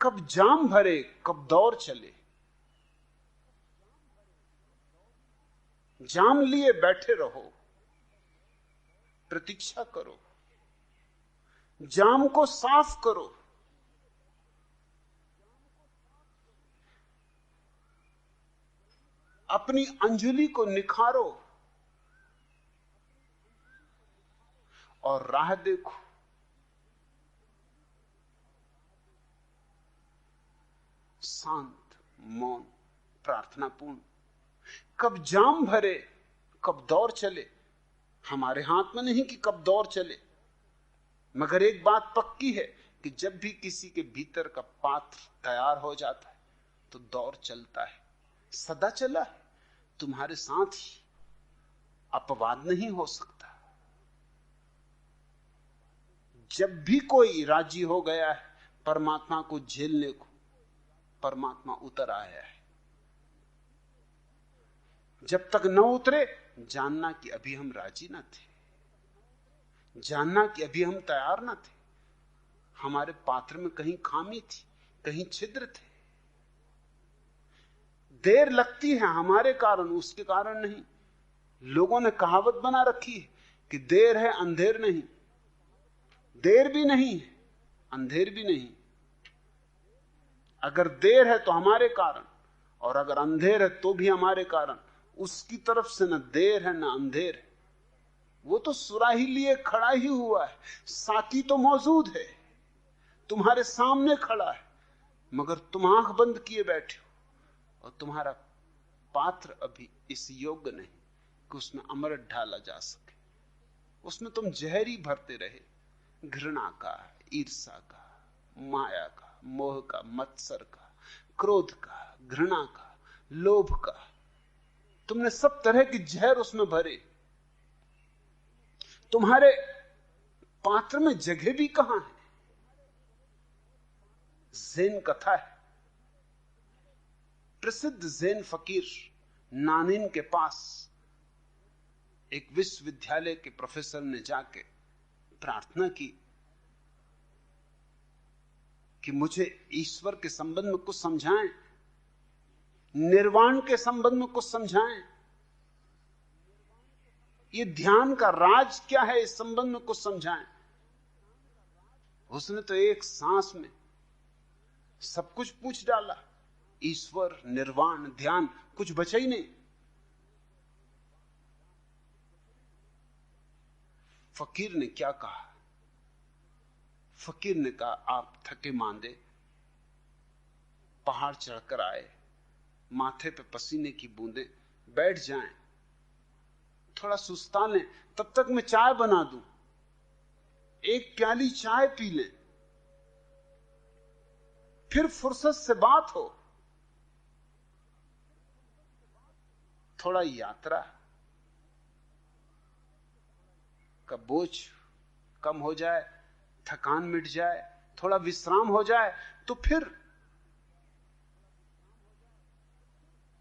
कब जाम भरे, कब दौर चले। जाम लिए बैठे रहो, प्रतीक्षा करो, जाम को साफ करो। अपनी अंजलि को निखारो और राह देखो। शांत, मौन, प्रार्थनापूर्ण। कब जाम भरे, कब दौर चले, हमारे हाथ में नहीं कि कब दौर चले। मगर एक बात पक्की है कि जब भी किसी के भीतर का पात्र तैयार हो जाता है तो दौर चलता है, सदा चला है, तुम्हारे साथ ही, अपवाद नहीं हो सकता। जब भी कोई राजी हो गया है परमात्मा को झेलने को, परमात्मा उतर आया है। जब तक न उतरे, जानना कि अभी हम राजी न थे, जानना कि अभी हम तैयार न थे, हमारे पात्र में कहीं खामी थी, कहीं छिद्र थे। देर लगती है हमारे कारण, उसके कारण नहीं। लोगों ने कहावत बना रखी है कि देर है अंधेर नहीं। देर भी नहीं है, अंधेर भी नहीं। अगर देर है तो हमारे कारण, और अगर अंधेर है तो भी हमारे कारण। उसकी तरफ से न देर है न अंधेर है। वो तो सुराही लिए खड़ा ही हुआ है, साकी तो मौजूद है, तुम्हारे सामने खड़ा है, मगर तुम आंख बंद किए बैठे हो और तुम्हारा पात्र अभी इस योग्य नहीं कि उसमें अमृत ढाला जा सके। उसमें तुम जहर ही भरते रहे, घृणा का, ईर्ष्या का, माया का, मोह का, मत्सर का, क्रोध का, घृणा का, लोभ का। तुमने सब तरह की जहर उसमें भरे। तुम्हारे पात्र में जगह भी कहां है। ज़ेन कथा है, प्रसिद्ध ज़ेन फकीर नानिन के पास एक विश्वविद्यालय के प्रोफेसर ने जाके प्रार्थना की कि मुझे ईश्वर के संबंध में कुछ समझाएं, निर्वाण के संबंध में कुछ समझाएं, ये ध्यान का राज क्या है इस संबंध में कुछ समझाएं। उसने तो एक सांस में सब कुछ पूछ डाला, ईश्वर, निर्वाण, ध्यान, कुछ बचा ही नहीं। फकीर ने क्या कहा? फकीर ने कहा, आप थके मांदे पहाड़ चढ़कर आए, माथे पे पसीने की बूंदें, बैठ जाएं, थोड़ा सुस्ता लें, तब तक मैं चाय बना दूं, एक प्याली चाय पी लें, फिर फुर्सत से बात हो। थोड़ा यात्रा का बोझ कम हो जाए, थकान मिट जाए, थोड़ा विश्राम हो जाए, तो फिर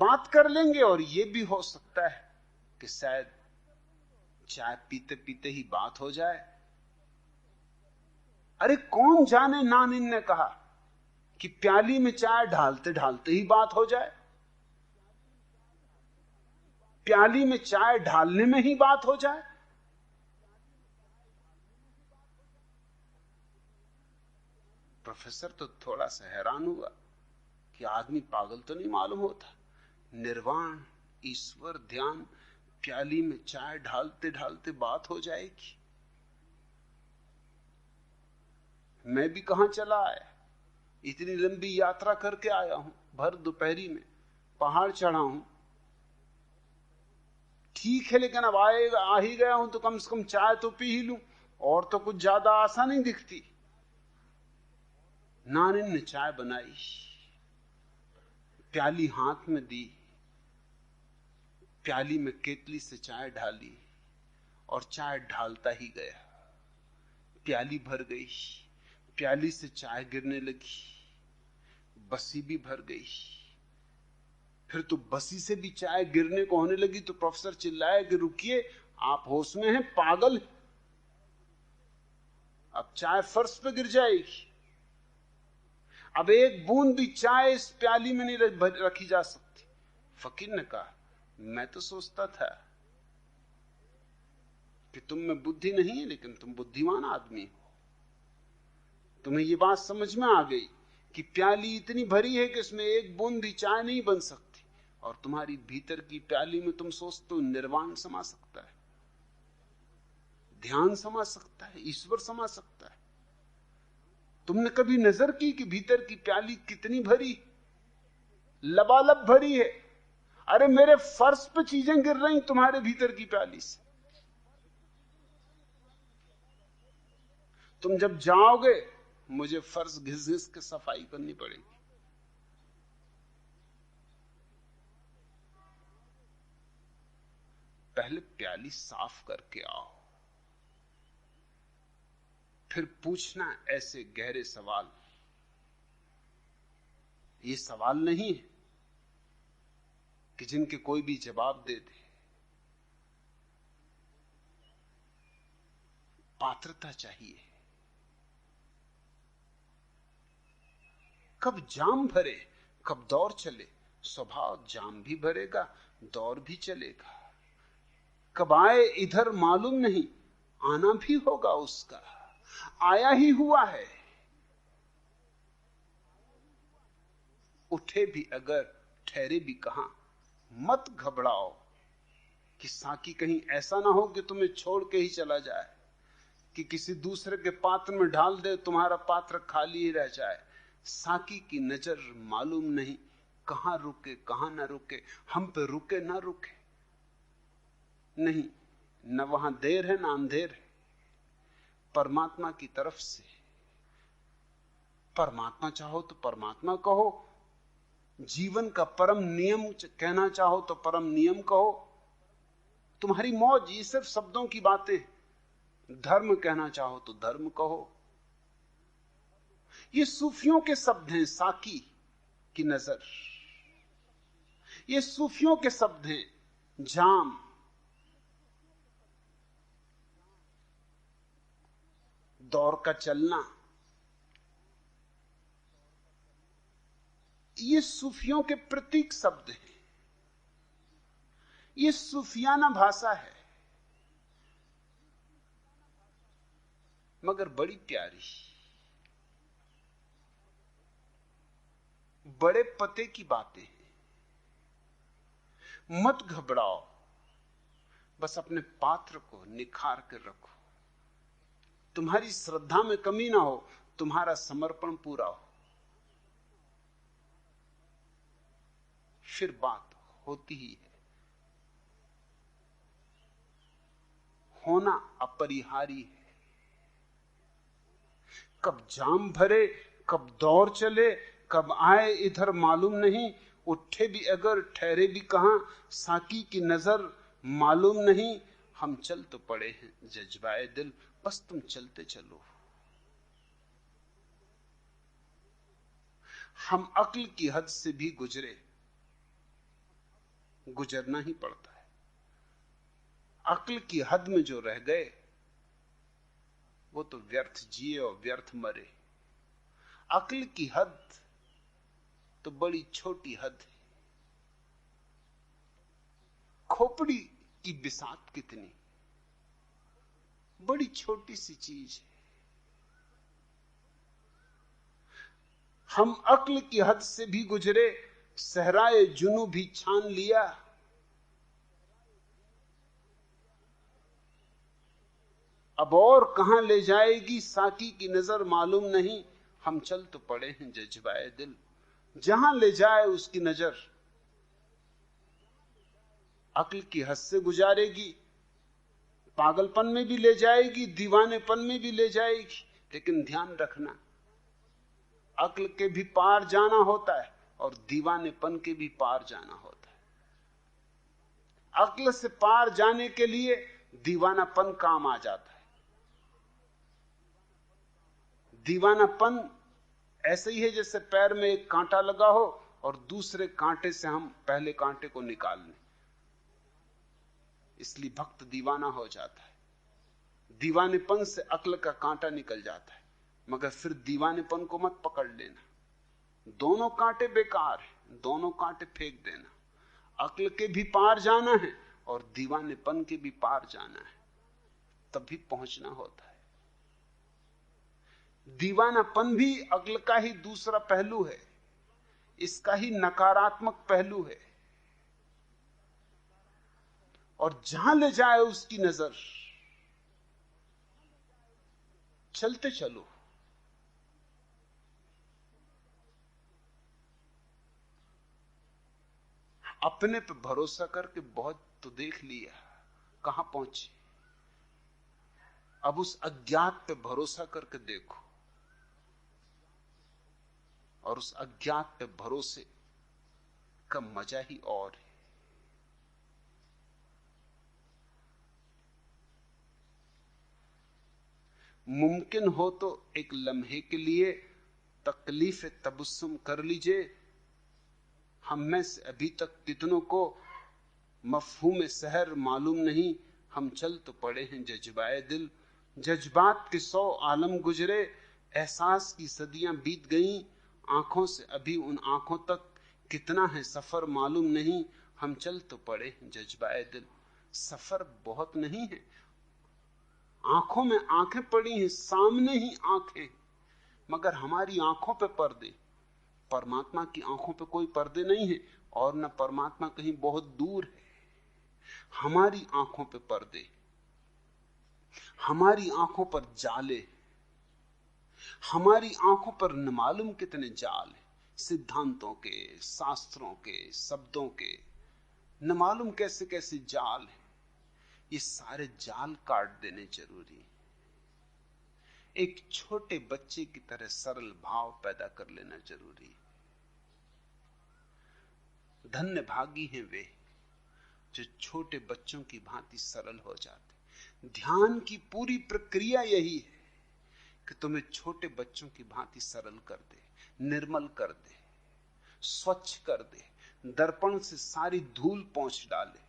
बात कर लेंगे। और यह भी हो सकता है कि शायद चाय पीते पीते ही बात हो जाए। अरे कौन जाने, नानिन ने कहा कि प्याली में चाय ढालते ढालते ही बात हो जाए, प्याली में चाय ढालने में ही बात हो जाए। प्रोफेसर तो थोड़ा सा हैरान हुआ कि आदमी पागल तो नहीं मालूम होता। निर्वाण, ईश्वर, ध्यान, प्याली में चाय ढालते ढालते बात हो जाएगी। मैं भी कहां चला आया, इतनी लंबी यात्रा करके आया हूं, भर दोपहरी में पहाड़ चढ़ा हूं। ठीक है, लेकिन अब आएगा, आ ही गया हूं तो कम से कम चाय तो पी ही लूं, और तो कुछ ज्यादा आशा नहीं दिखती। नानिन ने चाय बनाई, प्याली हाथ में दी, प्याली में केतली से चाय ढाली और चाय ढालता ही गया। प्याली भर गई, प्याली से चाय गिरने लगी, बसी भी भर गई। फिर तो बसी से भी चाय गिरने को होने लगी तो प्रोफेसर चिल्लाया कि रुकिए, आप होश में हैं, पागल, अब चाय फर्श पे गिर जाएगी। अब एक बूंद भी चाय इस प्याली में नहीं रखी जा सकती। फकीर ने कहा, मैं तो सोचता था कि तुम में बुद्धि नहीं है, लेकिन तुम बुद्धिमान आदमी हो। तुम्हें ये बात समझ में आ गई कि प्याली इतनी भरी है कि इसमें एक बूंद भी चाय नहीं बन सकती, और तुम्हारी भीतर की प्याली में तुम सोचते हो निर्वाण समा सकता है, ध्यान समा सकता है, ईश्वर समा सकता है। तुमने कभी नजर की कि भीतर की प्याली कितनी भरी, लबालब भरी है? अरे मेरे फर्श पे चीजें गिर रही तुम्हारे भीतर की प्याली से। तुम जब जाओगे मुझे फर्श घिस घिस के सफाई करनी पड़ेगी। पहले प्याली साफ करके आओ, फिर पूछना ऐसे गहरे सवाल। ये सवाल नहीं है कि जिनके कोई भी जवाब दे दे। पात्रता चाहिए। कब जाम भरे, कब दौर चले। स्वभाव जाम भी भरेगा, दौर भी चलेगा। कब आए इधर मालूम नहीं, आना भी होगा उसका। आया ही हुआ है। उठे भी अगर, ठहरे भी कहां। मत घबराओ कि साकी कहीं ऐसा ना हो कि तुम्हें छोड़ के ही चला जाए, कि किसी दूसरे के पात्र में ढाल दे, तुम्हारा पात्र खाली ही रह जाए। साकी की नजर मालूम नहीं कहां रुके कहां ना रुके, हम पे रुके ना रुके। नहीं, न वहां देर है ना अंधेर है। परमात्मा की तरफ से, परमात्मा चाहो तो परमात्मा कहो, जीवन का परम नियम कहना चाहो तो परम नियम कहो। तुम्हारी मौज, ये सिर्फ शब्दों की बातें। धर्म कहना चाहो तो धर्म कहो। ये सूफियों के शब्द हैं, साकी की नजर। ये सूफियों के शब्द हैं, जाम, दौर का चलना। ये सूफियों के प्रतीक शब्द हैं। ये सूफियाना भाषा है, मगर बड़ी प्यारी। बड़े पते की बातें हैं। मत घबराओ, बस अपने पात्र को निखार कर रखो। तुम्हारी श्रद्धा में कमी ना हो, तुम्हारा समर्पण पूरा हो, फिर बात होती ही है। होना अपरिहार्य है। कब जाम भरे, कब दौर चले, कब आए इधर मालूम नहीं। उठे भी अगर, ठहरे भी कहां। साकी की नजर मालूम नहीं। हम चल तो पड़े हैं जज्बाए दिल, बस तुम चलते चलो। हम अक्ल की हद से भी गुजरे, गुजरना ही पड़ता है। अक्ल की हद में जो रह गए वो तो व्यर्थ जिए और व्यर्थ मरे। अक्ल की हद तो बड़ी छोटी हद है। खोपड़ी की बिसात कितनी, बड़ी छोटी सी चीज है। हम अक्ल की हद से भी गुजरे, सहराए जुनू भी छान लिया। अब और कहां ले जाएगी साकी की नजर मालूम नहीं। हम चल तो पड़े हैं जज्बाए दिल, जहां ले जाए उसकी नजर। अक्ल की हद से गुजारेगी, पागलपन में भी ले जाएगी, दीवानेपन में भी ले जाएगी। लेकिन ध्यान रखना, अक्ल के भी पार जाना होता है और दीवानेपन के भी पार जाना होता है। अक्ल से पार जाने के लिए दीवानापन काम आ जाता है। दीवानापन ऐसे ही है जैसे पैर में एक कांटा लगा हो और दूसरे कांटे से हम पहले कांटे को निकाल लें। इसलिए भक्त दीवाना हो जाता है। दीवानेपन से अक्ल का कांटा निकल जाता है, मगर फिर दीवानेपन को मत पकड़ लेना। दोनों कांटे बेकार हैं, दोनों कांटे फेंक देना। अक्ल के भी पार जाना है और दीवानेपन के भी पार जाना है, तभी पहुंचना होता है। दीवानापन भी अक्ल का ही दूसरा पहलू है, इसका ही नकारात्मक पहलू है। और जहां ले जाए उसकी नजर, चलते चलो। अपने पे भरोसा करके बहुत तो देख लिया, कहां पहुंचे। अब उस अज्ञात पे भरोसा करके देखो, और उस अज्ञात पे भरोसे का मजा ही और है। मुमकिन हो तो एक लम्हे के लिए तकलीफ तबस्सुम कर लीजिए। हम में से अभी तक कितनों को मफहूम सहर मालूम नहीं, हम चल तो पड़े हैं जज्बाए दिल। जज्बात के 100 आलम गुजरे, एहसास की सदियां बीत गईं, आंखों से अभी उन आंखों तक कितना है सफर मालूम नहीं, हम चल तो पड़े हैं जज्बाए दिल। सफर बहुत नहीं है, आंखों में आंखें पड़ी हैं, सामने ही आंखें, मगर हमारी आंखों पे पर्दे। परमात्मा की आंखों पे कोई पर्दे नहीं है, और न परमात्मा कहीं बहुत दूर है। हमारी आंखों पे पर्दे, हमारी आंखों पर जाले, हमारी आंखों पर न मालूम कितने जाल हैं, सिद्धांतों के, शास्त्रों के, शब्दों के, न मालूम कैसे कैसे जाल हैं। ये सारे जाल काट देने जरूरी है। एक छोटे बच्चे की तरह सरल भाव पैदा कर लेना जरूरी है। धन्य भागी हैं वे जो छोटे बच्चों की भांति सरल हो जाते। ध्यान की पूरी प्रक्रिया यही है कि तुम्हें छोटे बच्चों की भांति सरल कर दे, निर्मल कर दे, स्वच्छ कर दे, दर्पण से सारी धूल पोंछ डाले।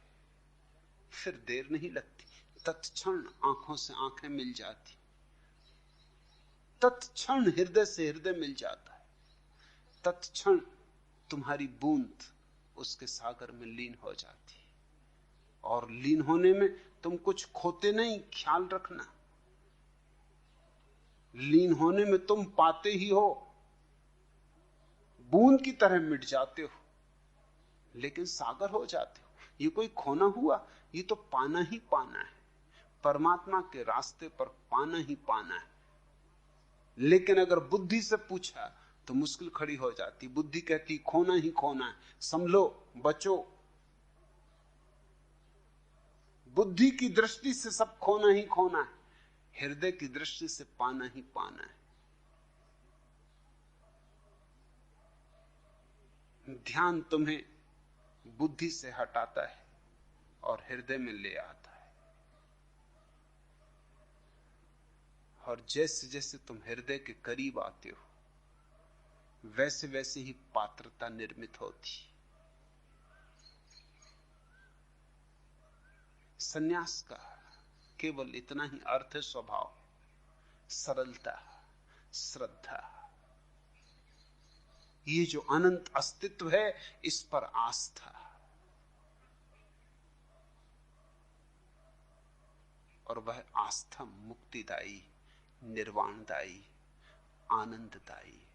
फिर देर नहीं लगती, तत्क्षण आंखों से आंखें मिल जाती, तत्क्षण हृदय से हृदय मिल जाता है, तत्क्षण तुम्हारी बूंद उसके सागर में लीन हो जाती। और लीन होने में तुम कुछ खोते नहीं, ख्याल रखना। लीन होने में तुम पाते ही हो, बूंद की तरह मिट जाते हो, लेकिन सागर हो जाते हो। ये कोई खोना हुआ, ये तो पाना ही पाना है। परमात्मा के रास्ते पर पाना ही पाना है। लेकिन अगर बुद्धि से पूछा तो मुश्किल खड़ी हो जाती। बुद्धि कहती खोना ही खोना है, संभलो, बचो। बुद्धि की दृष्टि से सब खोना ही खोना है, हृदय की दृष्टि से पाना ही पाना है। ध्यान तुम्हें बुद्धि से हटाता है और हृदय में ले आता है। और जैसे जैसे तुम हृदय के करीब आते हो, वैसे वैसे ही पात्रता निर्मित होती। सन्यास का केवल इतना ही अर्थ है, स्वभाव, सरलता, श्रद्धा। ये जो अनंत अस्तित्व है, इस पर आस्था। और वह आस्था मुक्तिदायी, निर्वाणदायी, आनंददायी।